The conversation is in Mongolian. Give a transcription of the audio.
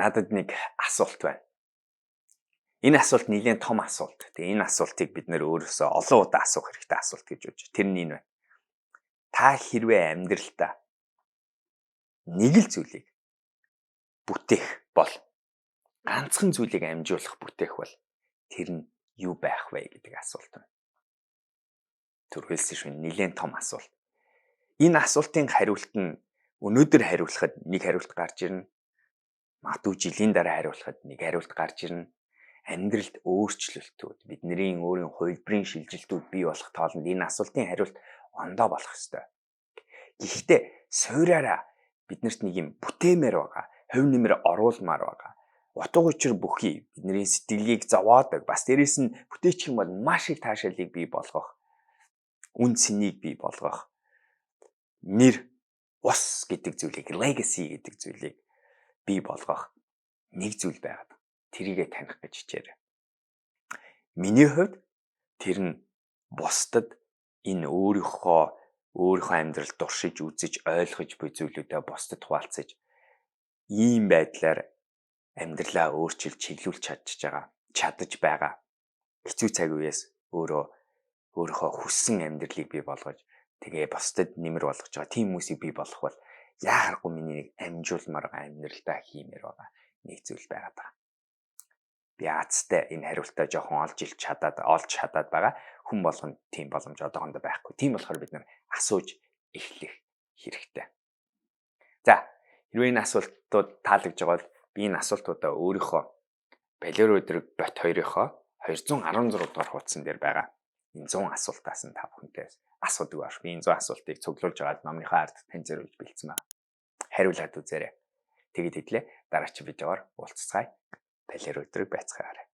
надад нэг асуулт байна. Энэ асуулт нэлээд том асуулт. Тэгээ энэ асуултыг бид нэр өөрөөсөө олон удаа асуух хэрэгтэй асуулт гэж бодож. Тэр нь энэ байна. Та хэрвээ амьдралдаа нэг л зүйлийг бүтээх бол ганцхан зүйлийг амжуулах бүтээх бол тэр нь юу байх вэ гэдэг асуулт байна. Түрүүлсэн шүү, нэлээд том асуулт. Энэ асуултын хариулт нь өнөөдөр хариулахад нэг хариулт гарч ирнэ. Магадгүй жилийн дараа хариулахад нэг хариулт гарч ирнэ. Амьдралд өөрчлөлтүүд, бидний өөрийн хувилбарын шилжилтүүд бий болох тоолонд энэ асуултын хариулт ондоо болох ёстой. Гэхдээ суураараа биднэрт нэг юм бүтээмээр байгаа, хувь нэмэр оруулмаар байгаа. Утга учир бүхий бидний сэтгэлийг зовоодог, бас дээрэс нь бүтээчих юм бол маш их таашаалыг бий болгох, үн цэнийг бий болгох, нэр, ус гэдэг зүйлийг, legacy гэдэг зүйлийг бий болгох нэг зүйл байгаад. Тэрийгэ таних гэж хичээрээ. Миний хувьд тэр нь бусдад энэ өөрийнхөө амьдралд туршиж, үзэж, ойлгож буй зүйлүүдээ бусдад хуваалцаж ийм байдлаар амьдралаа өөрчилж, чиглүүлж чадаж байгаа. Хэцүү цаг үеэс өөрийнхөө хүссэн амьдралыг бий болгож, тэгээ бусдад нэмэр болгож байгаа тийм хүмүүсийг бий болгох бол яарахгүй миний нэг амжуулмаар байгаа амьдралдаа хиймээр байгаа нэг зүйл байгаад байгаа. Би аацтай энэ хариултаа жоохон олж чадаад байгаа. Хүн болгонд тийм боломж одоохондоо байхгүй. Тийм болохоор бид нэр асууж эхлэх хэрэгтэй. За, хэрвээ энэ асуултууд таалагдж байгаа бол би энэ асуултуудаа өөрийнхөө Балер өдрөг бот 2-ийнхоо 216 дугаар хуудсан дээр байгаа. Энэ 100 асуултаас нь та бүхэнтэй асуудаг бааш. Би энэ 100 асуултыг цуглуулж аваад номныхоо ард таньзруулж бэлдсэн байна. Хариулаад үзээрэй. Тэгэд хэдлээ дараагийн видеоор уулзцгаая. Балер өдрөг байцгаарай.